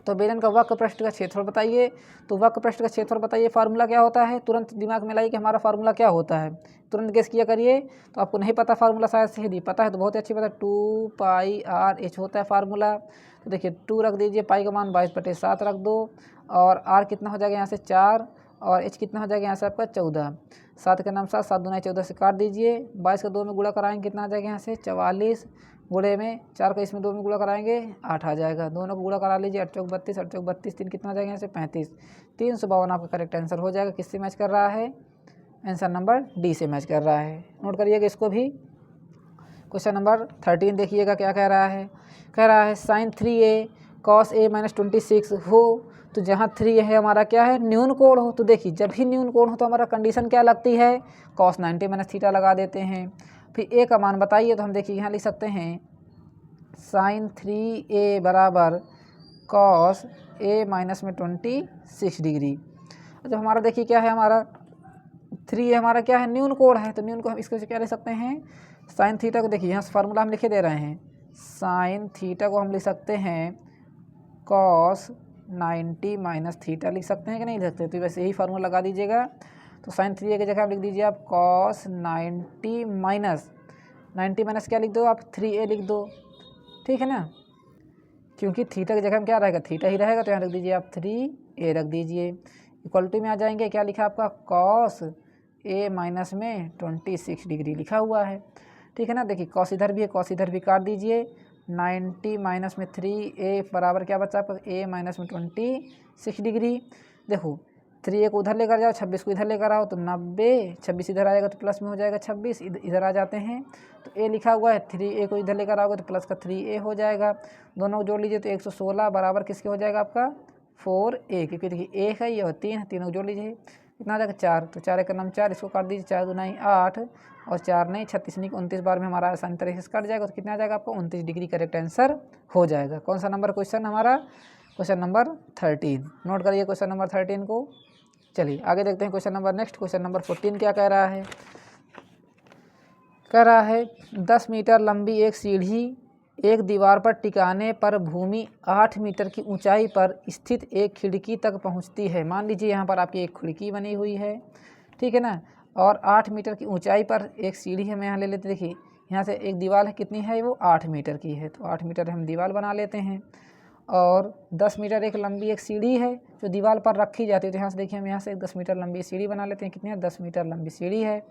तो बेलन का वक्र पृष्ठ का क्षेत्रफल बताइए। तो वक्र पृष्ठ का क्षेत्रफल बताइए, फार्मूला क्या होता है, तुरंत दिमाग में लाइए कि हमारा फार्मूला क्या होता है, तुरंत गेस किया करिए। तो आपको नहीं पता फार्मूला, शायद से यदि पता है तो बहुत अच्छी बात है, 2πr/h होता है फार्मूला। तो देखिए 2 रख दीजिए, पाई का मान 22/7 रख दो, और r कितना हो जाएगा यहाँ से 4, और h कितना हो जाएगा यहाँ से आपका 14। 7 का नाम 7, 7 दूना 14 से काट दीजिए, 22 का 2 में गुणा कराएंगे कितना आ जाएगा यहाँ से 44, गुणे में 4 का इसमें 2 में गुणा कराएंगे 8 आ जाएगा। दोनों को गुणा करा लीजिए, 8 चौक 32, 8 चौक 32, 3 कितना आ जाएगा यहाँ से 35, 352 आपका करेक्ट आंसर हो जाएगा। किससे मैच कर रहा है, आंसर नंबर डी से मैच कर रहा है। नोट करिएगा इसको भी। क्वेश्चन नंबर 13 देखिएगा क्या कह रहा है। कह रहा है sin 3a cos a - 26 हो, तो जहाँ 3 है हमारा क्या है, न्यून कोण हो। तो देखिए जब भी न्यून कोण हो तो हमारा कंडीशन क्या लगती है, cos 90 - थीटा लगा देते हैं। फिर a का मान बताइए, तो हम देखिए यहाँ लिख सकते हैं sin 3a बराबर cos a - 26 डिग्री। जब हमारा देखिए क्या है, हमारा 3 हमारा क्या है, न्यून कोण है, तो न्यून को हम इसको क्या लिख सकते हैं, साइन थीटा को देखिए यहाँ से फार्मूला हम लिखे दे रहे हैं, साइन थीटा को हम लिख सकते हैं cos 90 - थीटा लिख सकते हैं कि नहीं लिख सकते, तो वैसे यही फार्मूला लगा दीजिएगा। तो साइन 3a की जगह आप लिख दीजिए आप cos 90 - क्या लिख दो आप 3a लिख दो, ठीक है ना, क्योंकि थीटा की जगह में क्या रहेगा, थीटा ही रहेगा, तो यहाँ रख दीजिए आप 3a रख दीजिए। इक्वलिटी में आ जाएंगे, क्या लिखा आपका cos a - में 26 डिग्री लिखा हुआ है, ठीक है ना। देखिए cos इधर भी है, cos इधर भी काट दीजिए, 90 - में 3a बराबर क्या बचा आपका a - में 26 डिग्री। देखो 3a को उधर लेकर जाओ, 26 को इधर लेकर आओ, तो 90, 26 इधर आ जाएगा तो प्लस में हो जाएगा 26, इधर आ जाते हैं तो a लिखा हुआ है, 3a को इधर लेकर आओगे तो प्लस का 3a हो जाएगा। दोनों को जोड़ लीजिए तो 116 बराबर किसके हो जाएगा आपका 4a, क्योंकि देखिए 1 है ये और 3 है, तीनों को जोड़ लीजिए कितना आ जाएगा 4, तो 4 का नाम 4, इसको काट दीजिए, 4 दूनी 8 और 4 नहीं 36 नहीं 29 बार में हमारा आसानी तरीके से कट जाएगा, तो कितना आ जाएगा आपको 29 डिग्री करेक्ट आंसर हो जाएगा। कौन सा नंबर क्वेश्चन हमारा, क्वेश्चन नंबर 13। नोट करिए क्वेश्चन नंबर 13 को। चलिए आगे देखते हैं question number next, question number 14 क्या कह रहा है। कह रहा है 10 मीटर लंबी एक सीढ़ी एक दीवार पर टिकाने पर भूमि 8 मीटर की ऊंचाई पर स्थित एक खिड़की तक पहुंचती है। मान लीजिए यहाँ पर आपकी एक खिड़की बनी हुई है, ठीक है ना, और 8 मीटर की ऊंचाई पर एक सीढ़ी हमें यहाँ ले लेते, देखिए यहाँ से एक दीवार है, कितनी है वो 8 मीटर की है, तो 8 मीटर हम दीवार बना लेते हैं, और 10 मीटर एक लंबी एक सीढ़ी है जो दीवार पर रखी जाती है, तो यहाँ से देखिए हम यहाँ से 10 मीटर लंबी सीढ़ी बना लेते हैं, कितनी है 10 मीटर लंबी सीढ़ी है।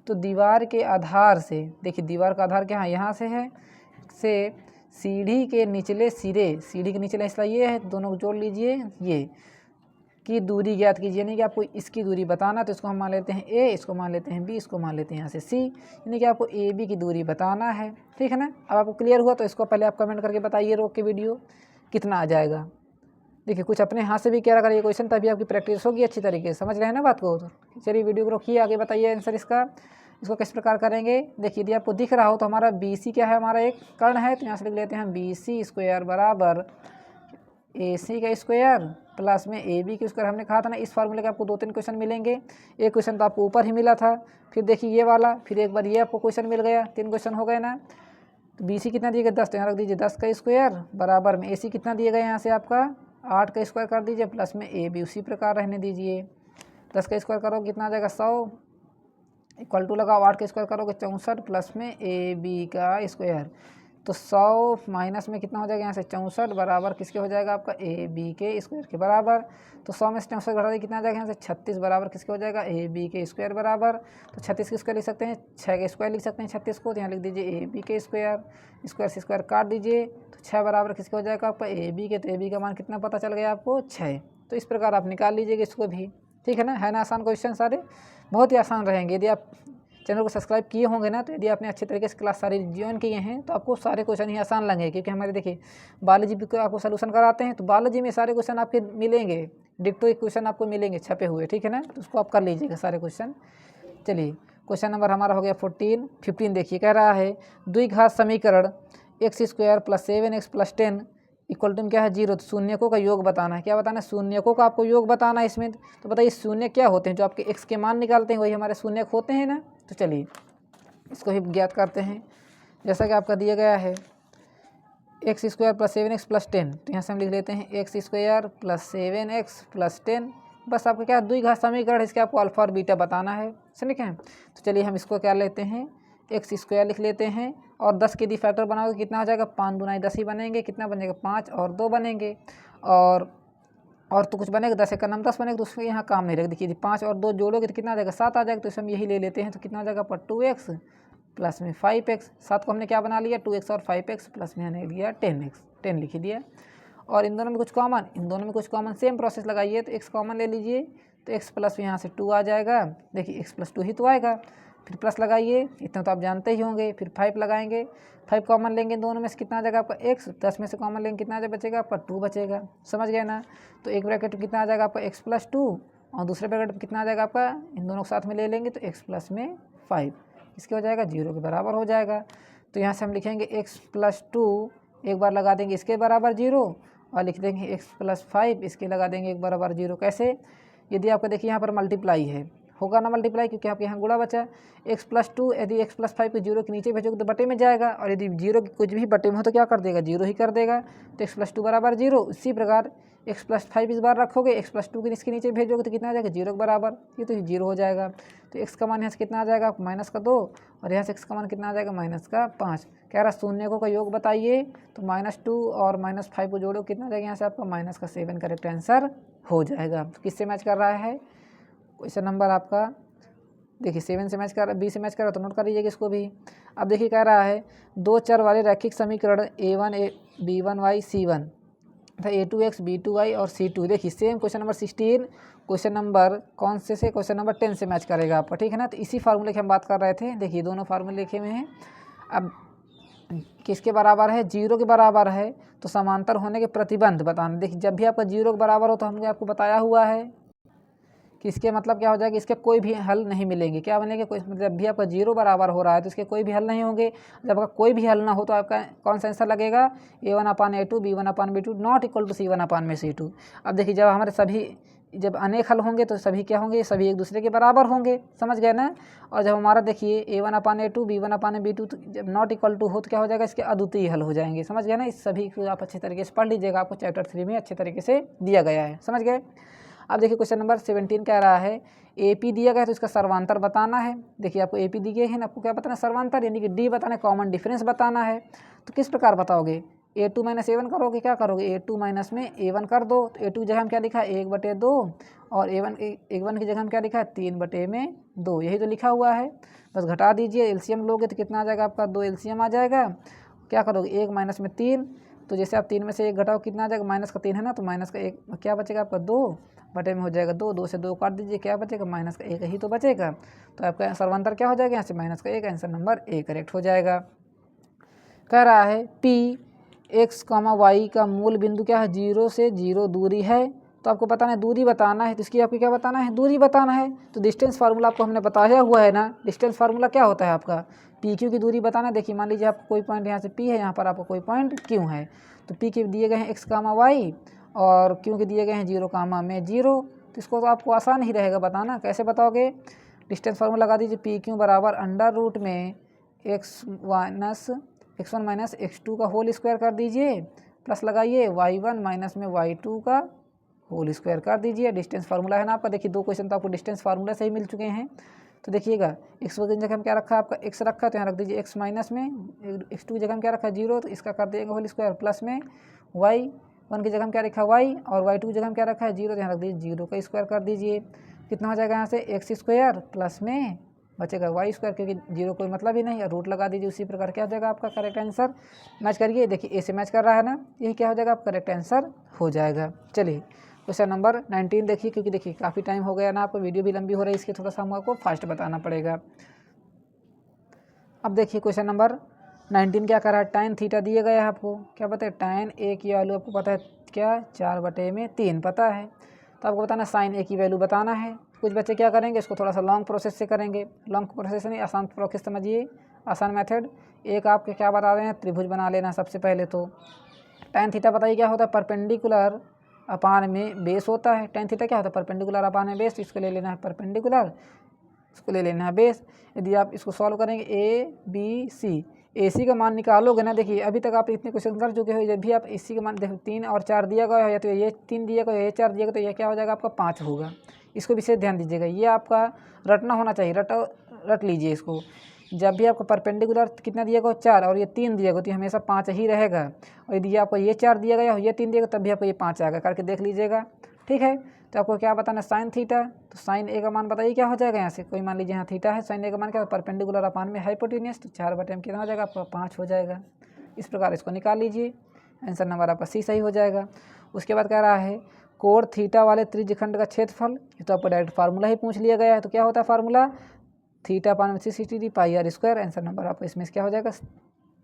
तो दीवार के आधार से, देखिए दीवार का आधार क्या है, यहाँ से है, से सीढ़ी के निचले सिरे, सीढ़ी के निचला हिस्सा ये है, दोनों को जोड़ लीजिए, ये की दूरी ज्ञात कीजिए, यानी कि आपको इसकी दूरी बताना, तो इसको हम मान लेते हैं ए, इसको मान लेते हैं बी, इसको मान लेते हैं यहाँ से सी, यानी कि आपको ए बी की दूरी बताना है। ठीक है ना। अब आपको क्लियर हुआ तो इसको पहले आप कमेंट करके बताइए रोक के वीडियो कितना आ जाएगा। देखिए कुछ अपने हाथ से भी क्या करिए क्वेश्चन, तभी आपकी प्रैक्टिस होगी अच्छी तरीके से। समझ रहे हैं ना बात को। तो चलिए वीडियो को रोकिए, आगे बताइए आंसर इसका। इसको किस प्रकार करेंगे, देखिए यदि आपको दिख रहा हो तो हमारा बी सी क्या है, हमारा एक कर्ण है, तो यहाँ से लिख लेते हैं बी सी स्क्वायर बराबर ए सी का स्क्वायर प्लस में ए बी की स्क्वायर। हमने कहा था ना इस फार्मूले के आपको 2-3 क्वेश्चन मिलेंगे। एक क्वेश्चन तो आपको ऊपर ही मिला था, फिर देखिए ये वाला, फिर एक बार ये आपको क्वेश्चन मिल गया, 3 क्वेश्चन हो गए ना। तो बी सी कितना दिए गए 10, तो यहाँ रख दीजिए 10 का स्क्वायर बराबर में ए सी कितना दिए गए यहाँ से आपका 8 का स्क्वायर कर दीजिए, प्लस में ए बी उसी प्रकार रहने दीजिए। 10 का स्क्वायर करोगे कितना आ जाएगा 100, इक्वल टू लगाओ 8 का स्क्वायर करोगे 64, प्लस में ए बी का स्क्वायर, तो 100 माइनस में कितना हो जाएगा यहाँ से 64 बराबर किसके हो जाएगा आपका ए बी के स्क्वायर के बराबर। तो 100 में से 64 घटा दें कितना आ जाएगा यहाँ से 36 बराबर किसके हो जाएगा ए बी के स्क्वायर बराबर। तो 36 के स्क्वायर लिख सकते हैं, 6 के स्क्वायर लिख सकते हैं 36 को, तो यहाँ लिख दीजिए ए बी के स्क्वायर, स्क्वायर से स्क्वायर काट दीजिए, तो 6 बराबर किसके हो जाएगा आपका ए बी के। तो ए बी का मान कितना पता चल गया आपको 6। तो इस प्रकार आप निकाल लीजिएगा इसको भी। ठीक है ना आसान क्वेश्चन सारे बहुत ही आसान रहेंगे। यदि आप चैनल को सब्सक्राइब किए होंगे ना, तो यदि आपने अच्छे तरीके से क्लास सारी ज्वाइन किए हैं तो आपको सारे क्वेश्चन ही आसान लगेंगे, क्योंकि हमारे देखिए बायोलॉजी को आपको सोल्यूशन कराते हैं, तो बायोलॉजी में सारे क्वेश्चन आपके मिलेंगे, डिक्टो क्वेश्चन आपको मिलेंगे छपे हुए। ठीक है ना, तो उसको आप कर लीजिएगा सारे क्वेश्चन। चलिए क्वेश्चन नंबर हमारा हो गया 15 देखिए कह रहा है द्विघात समीकरण x square plus 7x plus 10 equal to क्या है 0। तो शून्यकों का योग बताना है। क्या बताना है, शून्यकों का आपको योग बताना है इसमें। तो बताइए शून्य क्या होते हैं, जो आपके x के मान निकालते हैं वही हमारे शून्यक होते हैं ना। तो चलिए इसको ही ज्ञात करते हैं। जैसा कि आपका दिया गया है x square plus 7x plus 10, तो यहाँ से हम लिख लेते हैं x square plus 7x plus 10। बस आपका क्या द्विघात समीकरण है, इसके आपको अल्फा और बीटा बताना है। समझ गए। तो चलिए हम इसको क्या लेते हैं एक्स स्क्वायर लिख लेते हैं, और 10 के यदि फैक्टर बनाओगे कितना हो जाएगा 5 दूना 10 ही बनेंगे, कितना बनेगा 5 और 2 बनेंगे, और तो कुछ बनेगा 10 का नाम 10 बनेगा, तो उसमें यहाँ काम नहीं रहेगा। देखिए यदि 5 और 2 जोड़ोगे तो कितना आ जाएगा 7 आ जाएगा, तो इसे हम यही ले लेते हैं। तो कितना आ जाएगा पर 2x प्लस में 5x, 7 को हमने क्या बना लिया 2x और 5x, प्लस में हमने लिया 10x, 10 लिख दिया। और इन दोनों में कुछ कॉमन, इन दोनों में कुछ कॉमन सेम प्रोसेस लगाइए, तो x कॉमन ले लीजिए, तो x प्लस में यहाँ से 2 आ जाएगा। देखिए x प्लस 2 ही तो आएगा, फिर प्लस लगाइए, इतना तो आप जानते ही होंगे, फिर 5 लगाएंगे, 5 कॉमन लेंगे दोनों में से कितना आ जाएगा आपका x, 10 में से कॉमन लेंगे कितना बचेगा आपका 2 बचेगा। समझ गए ना। तो एक ब्रैकेट में कितना आ जाएगा आपका x प्लस 2, और दूसरे ब्रैकेट में कितना आ जाएगा आपका, इन दोनों को साथ में ले लेंगे तो x प्लस में 5 इसके हो जाएगा 0 के बराबर हो जाएगा। तो यहाँ से हम लिखेंगे x प्लस 2 एक बार लगा देंगे इसके बराबर 0, और लिख देंगे x प्लस 5 इसके लगा देंगे एक बराबर 0। कैसे, यदि आपका देखिए यहाँ पर मल्टीप्लाई है, होगा ना मल्टीप्लाई, क्योंकि आपके यहाँ गुणा बचा। x प्लस 2 यदि x प्लस 5 को 0 के नीचे भेजोगे तो बटे में जाएगा, और यदि 0 कुछ भी बटे में हो तो क्या कर देगा 0 ही कर देगा। तो x प्लस 2 बराबर 0। इसी प्रकार x प्लस 5 इस बार रखोगे, x प्लस 2 के इसके नीचे भेजोगे तो कितना आ जाएगा 0 के बराबर, ये तो 0 हो जाएगा। तो x का मान यहाँ से कितना आ जाएगा माइनस का 2, और यहाँ से x का मान कितना आ जाएगा माइनस का 5। कह रहा शून्यकों का योग बताइए, तो -2 और -5 को जोड़ो कितना आ जाएगा यहाँ से आपका माइनस का 7 करेक्ट आंसर हो जाएगा। तो किससे मैच कर रहा है क्वेश्चन नंबर आपका, देखिए 7 से मैच कर रहा है, B से मैच कर रहा है, तो नोट कर लीजिएगा इसको भी। अब देखिए कह रहा है दो चर वाले रैखिक समीकरण a1 b1y c1 तथा a2x b2y और c2। देखिए same question number 16 question number कौन से क्वेश्चन नंबर 10 से मैच करेगा आपका। ठीक है ना। तो इसी फार्मूले की हम बात कर रहे थे। देखिए दोनों फार्मूले लिखे हुए हैं। अब किसके बराबर है 0 के बराबर है, तो समांतर होने के प्रतिबंध बताना। देखिए जब भी आपका 0 के बराबर हो तो हमने आपको बताया हुआ है कि इसके मतलब क्या हो जाएगा, इसके कोई भी हल नहीं मिलेंगे। क्या बनेंगे, कोई जब भी आपका 0 बराबर हो रहा है तो इसके कोई भी हल नहीं होंगे। जब आपका कोई भी हल ना हो तो आपका कौन सा आंसर लगेगा a1/a2 b1/b2 not equal to c1/c2। अब देखिए जब हमारे सभी जब अनेक हल होंगे तो सभी क्या होंगे, सभी एक दूसरे के बराबर होंगे। समझ गए ना। और जब हमारा देखिए a1/a2 b1/b2 तो जब नॉट इक्वल टू हो तो क्या हो जाएगा, इसके अद्वितीय हल हो जाएंगे। समझ गए ना। इस सभी को आप अच्छे तरीके से पढ़ लीजिएगा, आपको चैप्टर 3 में अच्छे तरीके से दिया गया है। समझ गए। अब देखिए क्वेश्चन नंबर 17 कह रहा है AP दिया गया है तो इसका सर्वांतर बताना है। देखिए आपको AP दी गई है ना, आपको क्या बताना है सर्वांतर, यानी कि D बताना है, कॉमन डिफरेंस बताना है। तो किस प्रकार बताओगे, a2 माइनस a1 करोगे, क्या करोगे a2 माइनस में a1 कर दो। तो a2 जगह हम क्या लिखा है 1/2, और a1 की जगह हम क्या लिखा है 3/2, यही तो लिखा हुआ है। बस घटा दीजिए, एलसीएम लोगे तो कितना आ जाएगा आपका 2 एलसीएम आ जाएगा। क्या करोगे 1 माइनस में 3, तो जैसे आप 3 में से 1 घटाओ कितना आ जाएगा, माइनस का 3 है ना, तो माइनस का 1 क्या बचेगा आपका 2, बटे में हो जाएगा 2, 2 से 2 काट दीजिए, क्या बचेगा माइनस का 1 ही तो बचेगा। तो आपका सर्वांतर क्या हो जाएगा, यहाँ से माइनस का 1, आंसर नंबर ए करेक्ट हो जाएगा। कह रहा है पी एक्स कॉमा वाई का मूल बिंदु क्या है, 0 से 0 दूरी है। तो आपको बताना है दूरी बताना है, तो इसकी आपको क्या बताना है, दूरी बताना है। तो डिस्टेंस फार्मूला आपको हमने बताया हुआ है ना, डिस्टेंस फार्मूला क्या होता है आपका, पी क्यू की दूरी बताना। देखिए मान लीजिए आपको कोई पॉइंट यहाँ से पी है, यहाँ पर आपको कोई पॉइंट क्यू है। तो पी के दिए गए हैं एक्स कामा वाई और क्यू के दिए गए हैं 0 कामा में 0। तो इसको तो आपको आसान ही रहेगा बताना। कैसे बताओगे, डिस्टेंस फार्मूला लगा दीजिए, पी क्यू बराबर अंडर रूट में x1 माइनस x2 का होल स्क्वायर कर दीजिए, प्लस लगाइए y1 माइनस में y2 का होल स्क्वायर कर दीजिए। डिस्टेंस फार्मूला है ना आपका। देखिए 2 क्वेश्चन तो आपको डिस्टेंस फार्मूला से ही मिल चुके हैं। तो देखिएगा x की जगह हम क्या रखा है आपका, x रखा है तो यहाँ रख दीजिए x माइनस में, x2 की जगह हम क्या रखा है 0, तो इसका कर देंगे होल स्क्वायर, प्लस में y1 की जगह हम क्या रखा है y और y2 की जगह हम क्या रखा है 0, तो यहाँ रख दीजिए 0 का स्क्वायर कर दीजिए। कितना हो जाएगा यहाँ से x स्क्वायर प्लस में बचेगा y स्क्वायर, क्योंकि 0 कोई मतलब ही नहीं है, रूट लगा दीजिए। उसी प्रकार क्या हो जाएगा आपका करेक्ट आंसर। मैच करिए, देखिए ए से मैच कर रहा है ना, यही क्या हो जाएगा आपका करेक्ट आंसर हो जाएगा। चलिए क्वेश्चन नंबर 19 देखिए, क्योंकि देखिए काफ़ी टाइम हो गया ना, आपको वीडियो भी लंबी हो रही है, इसके थोड़ा सा हम आपको फास्ट बताना पड़ेगा। अब देखिए क्वेश्चन नंबर 19 क्या कर रहा है, tan थीटा दिए गए है आपको, क्या पता है tan ए की वैल्यू आपको पता है क्या, 4/3 पता है। तो आपको बताना साइन ए की वैल्यू बताना है। कुछ बच्चे क्या करेंगे, इसको थोड़ा सा लॉन्ग प्रोसेस से करेंगे। लॉन्ग प्रोसेस नहीं, आसान प्रोसेस समझिए, आसान मेथड। एक आपके क्या बता रहे हैं, त्रिभुज बना लेना सबसे पहले। तो tan थीटा बताइए क्या होता है, परपेंडिकुलर अपान में बेस होता है। tan थीटा क्या होता है, परपेंडिकुलर अपान में बेस। इसको ले लेना है परपेंडिकुलर, इसको ले लेना है बेस। यदि आप इसको सॉल्व करेंगे ए बी सी, ए सी का मान निकालोगे ना, देखिए अभी तक आप इतने क्वेश्चन कर चुके हो, जब भी आप ए सी का मान देखो 3 और 4 दिया गया है, या तो ये 3 दिया गया, ये 4 दिया गया, तो ये क्या हो जाएगा आपका 5 होगा। इसको विशेष ध्यान दीजिएगा, ये आपका रटना होना चाहिए, रट लीजिए इसको। जब भी आपको परपेंडिकुलर कितना दिया गया 4 और ये 3 दिया गया, तो हमेशा 5 ही रहेगा। और यदि आपको ये 4 दिया गया, ये 3 दिया गया, तब भी आपको ये 5 आएगा, करके देख लीजिएगा। ठीक है, तो आपको क्या बताना, साइन थीटा। तो साइन ए का मान बताइए क्या हो जाएगा, यहाँ से कोई मान लीजिए यहाँ थीटा है, साइन ए का मान क्या है, परपेंडिकुलर अपान में हाइपोटेनियस, तो 4/m कितना हो जाएगा आपका 5 हो जाएगा। इस प्रकार इसको निकाल लीजिए, आंसर नंबर आपका सी सही हो जाएगा। उसके बाद कह रहा है कोण थीटा वाले त्रिज्यखंड का क्षेत्रफल, ये तो आपको डायरेक्ट फार्मूला ही पूछ लिया गया है। तो क्या होता है फार्मूला, थीटा अपान में 360 पाई आर स्क्वायर। आंसर नंबर आपका इसमें क्या हो जाएगा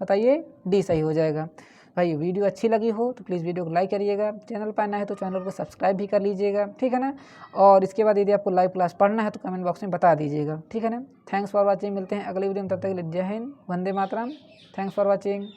बताइए, डी सही हो जाएगा। भाई वीडियो अच्छी लगी हो तो प्लीज़ वीडियो को लाइक करिएगा, चैनल पर नया है तो चैनल को सब्सक्राइब भी कर लीजिएगा, ठीक है ना। और इसके बाद यदि आपको लाइव क्लास पढ़ना है तो कमेंट बॉक्स में बता दीजिएगा, ठीक है ना। थैंक्स फॉर वॉचिंग, मिलते हैं अगले वीडियो में, तब तक के लिए जय Hind, Vande Mataram, thanks for watching.